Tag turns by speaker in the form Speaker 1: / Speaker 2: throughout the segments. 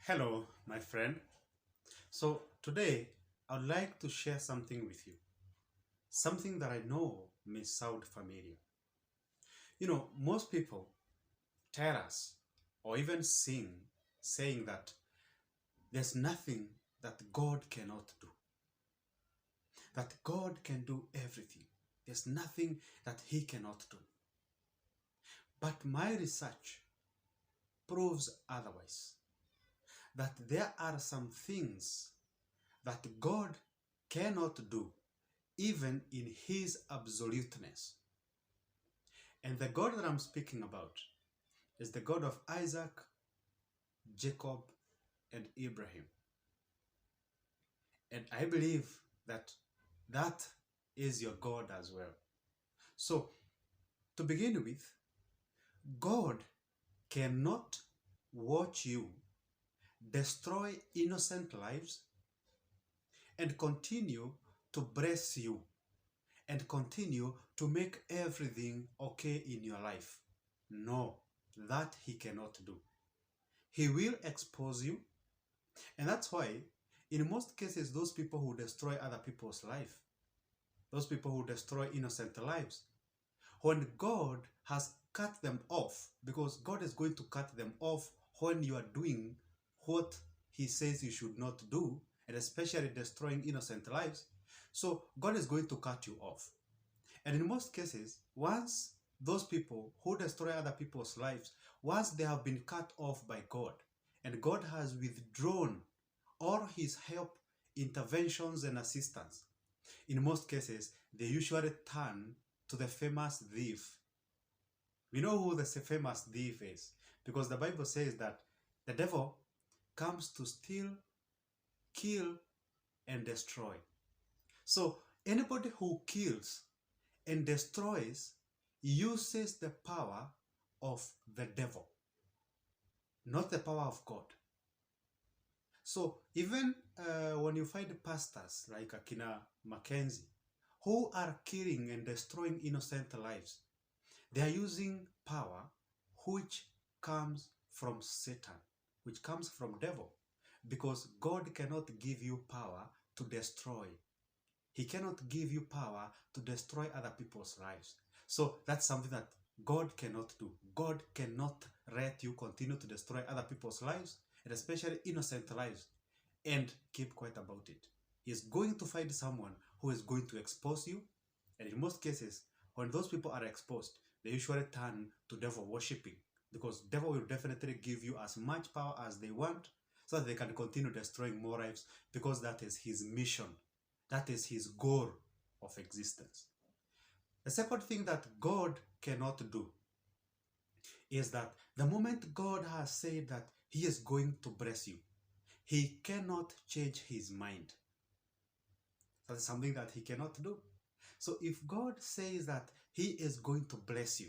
Speaker 1: Hello, my friend. So, today I would like to share something with you. Something that I know may sound familiar. Most people tell us or even sing saying that there's nothing that God cannot do, that God can do everything. There's nothing that He cannot do. But my research proves otherwise, that there are some things that God cannot do even in His absoluteness. And the God that I'm speaking about is the God of Isaac, Jacob, and Abraham. And I believe that that is your God as well. So, to begin with, God cannot watch you destroy innocent lives and continue to bless you and continue to make everything okay in your life. No, that He cannot do. He will expose you, and that's why in most cases those people who destroy other people's life, those people who destroy innocent lives, when God has cut them off, because God is going to cut them off when you are doing what He says you should not do, and especially destroying innocent lives, so God is going to cut you off. And in most cases, once those people who destroy other people's lives, once they have been cut off by God, and God has withdrawn all His help, interventions, and assistance, in most cases, they usually turn to the famous thief. We know who the famous thief is, because the Bible says that the devil comes to steal, kill, and destroy. So anybody who kills and destroys uses the power of the devil, not the power of God. So even when you find pastors like Akina Mackenzie who are killing and destroying innocent lives, they are using power which comes from Satan, which comes from devil, because God cannot give you power to destroy. He cannot give you power to destroy other people's lives. So that's something that God cannot do. God cannot let you continue to destroy other people's lives, and especially innocent lives, and keep quiet about it. He is going to find someone who is going to expose you. And in most cases, when those people are exposed, they usually turn to devil worshipping, because devil will definitely give you as much power as they want so that they can continue destroying more lives, because that is his mission. That is his goal of existence. The second thing that God cannot do is that the moment God has said that He is going to bless you, He cannot change His mind. That's something that He cannot do. So if God says that He is going to bless you,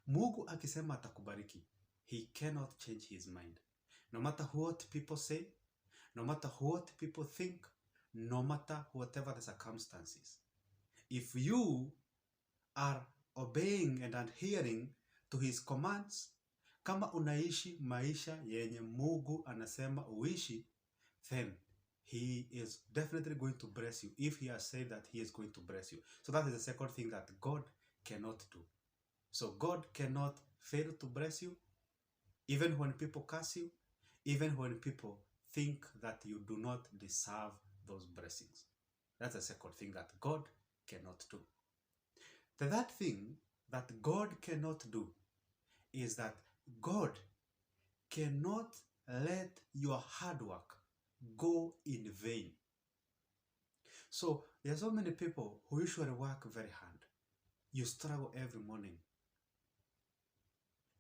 Speaker 1: Mungu akisema atakubariki, He cannot change His mind. No matter what people say, no matter what people think, no matter whatever the circumstances. If you are obeying and adhering to His commands, kama unaishi maisha yenye Mungu anasema uishi, then He is definitely going to bless you if He has said that He is going to bless you. So that is the second thing that God cannot do. So God cannot fail to bless you, even when people curse you, even when people think that you do not deserve those blessings. That's the second thing that God cannot do. The third thing that God cannot do is that God cannot let your hard work go in vain. So there are so many people who usually work very hard. You struggle every morning.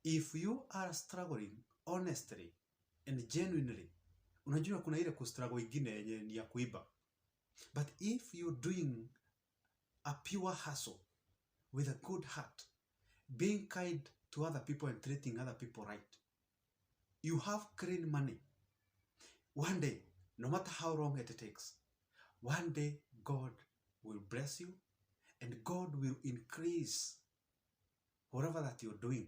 Speaker 1: If you are struggling honestly and genuinely, unajua kuna ile kustruggle ingine yenye ni ya kuiba. But if you're doing a pure hustle with a good heart, being kind to other people and treating other people right, you have clean money. One day, no matter how long it takes, one day God will bless you and God will increase whatever that you're doing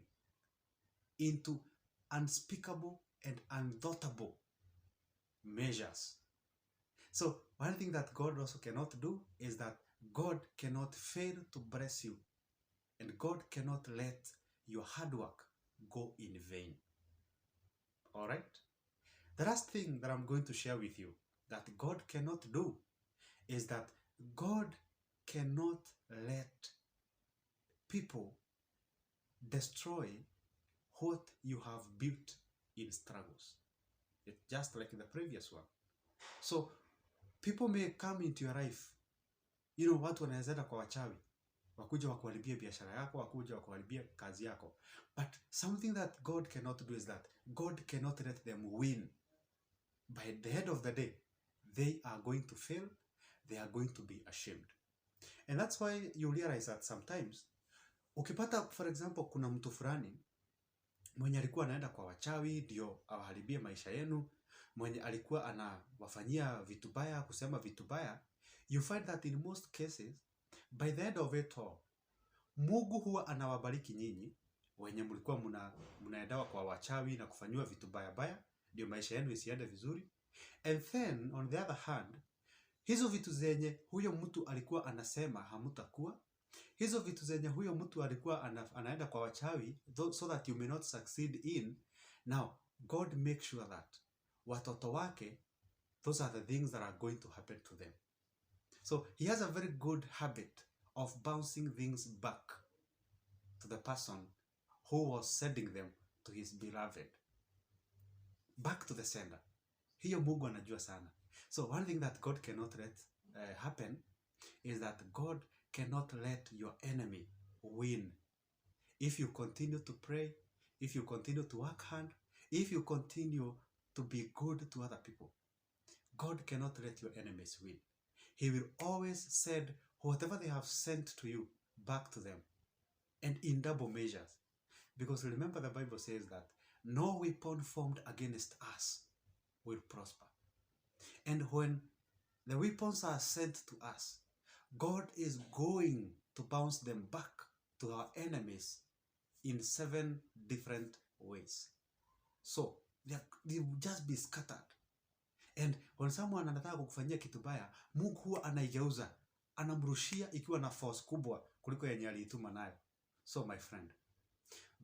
Speaker 1: into unspeakable and unthoughtable measures. So one thing that God also cannot do is that God cannot fail to bless you, and God cannot let your hard work go in vain. All right? The last thing that I'm going to share with you that God cannot do is that God cannot let people destroy what you have built in struggles. It's just like the previous one. So people may come into your life, watu wanaweza enda kwa wachawi, wakuja wakuharibia biashara yako, wakuja wakuharibia kazi yako. But something that God cannot do is that God cannot let them win. By the end of the day, they are going to fail, they are going to be ashamed. And that's why you realize that sometimes, ukipata for example, kuna mtu fulani mwenye alikuwa anaenda kwa wachawi ndio awaharibie maisha yenu, mwenye alikuwa anawafanyia vitu baya, kusema vitu baya, you find that in most cases, by the end of it all, Mungu huwa anawabariki nyinyi wenye mlikuwa mnaendawa kwa wachawi na kufanywa vitu baya baya, ndio maisha yenu isiende vizuri. And then on the other hand, hizo vitu zenye huyo mtu alikuwa anasema hamutakuwa, hizo vitu zenye huyo mtu alikuwa anaenda kwa wachawi so that you may not succeed in, now God makes sure that watoto wake, those are the things that are going to happen to them. So he has a very good habit of bouncing things back to the person who was sending them to his beloved. Back to the sender. Hiyo Mungu anajua sana. So one thing that God cannot let happen is that God cannot let your enemy win. If you continue to pray, if you continue to work hard, if you continue to be good to other people, God cannot let your enemies win. He will always send whatever they have sent to you back to them, and in double measures. Because remember, the Bible says that no weapon formed against us will prosper. And when the weapons are sent to us, God is going to bounce them back to our enemies in 7 different ways. So they will just be scattered. And when someone anataka kukufanyia kitu baya, Mungu huwa anaigeuza, anamrushia ikiwa na force kubwa kuliko yenye aliituma nayo. So my friend,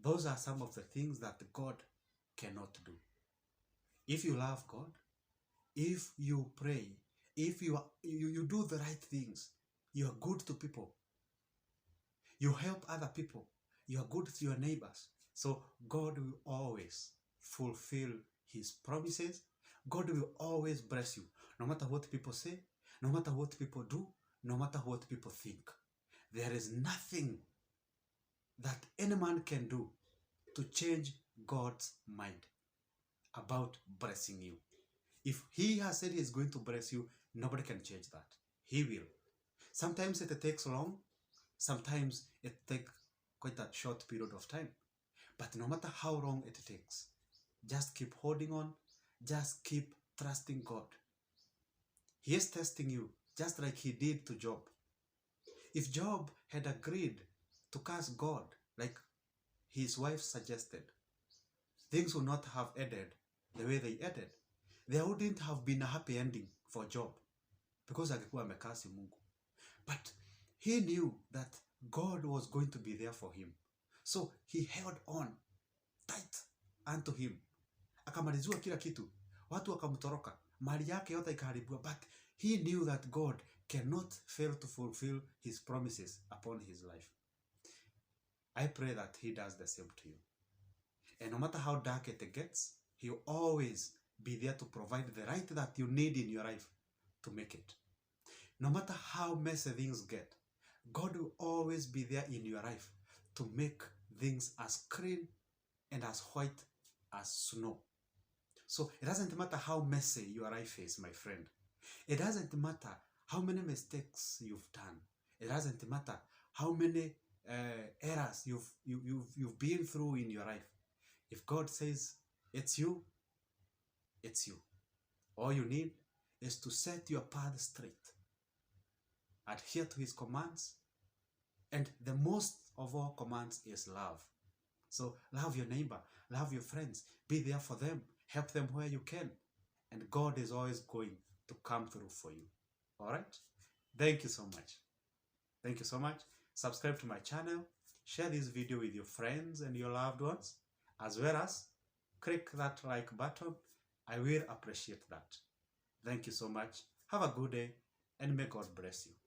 Speaker 1: those are some of the things that God cannot do. If you love God, if you pray, if you do the right things, you are good to people, you help other people, you are good to your neighbors, so God will always fulfill his promises. God will always bless you, no matter what people say, no matter what people do, no matter what people think. There is nothing that any man can do to change God's mind about blessing you. If he has said he is going to bless you, nobody can change that. He will. Sometimes it takes long, sometimes it takes quite a short period of time. But no matter how long it takes, just keep holding on, just keep trusting God. He is testing you, just like he did to Job. If Job had agreed to curse God, like his wife suggested, things would not have ended the way they ended. There wouldn't have been a happy ending for Job, because angekuwa amekasi Mungu. But he knew that God was going to be there for him. So he held on tight unto him. Akamaliziwa kila kitu. Watu wakamtoroka. Mali yake yote ikaharibiwa. But he knew that God cannot fail to fulfill his promises upon his life. I pray that he does the same to you. And no matter how dark it gets, he will always be there to provide the right that you need in your life to make it. No matter how messy things get, God will always be there in your life to make things as clean and as white as snow. So it doesn't matter how messy your life is, my friend. It doesn't matter how many mistakes you've done. It doesn't matter how many errors you've been through in your life. If God says it's you, it's you. All you need is to set your path straight. Adhere to his commands. And the most of all commands is love. So love your neighbor, love your friends, be there for them, help them where you can. and God is always going to come through for you. All right? Thank you so much. Thank you so much. Subscribe to my channel. Share this video with your friends and your loved ones, as well as click that like button. I will appreciate that. Thank you so much. Have a good day, and may God bless you.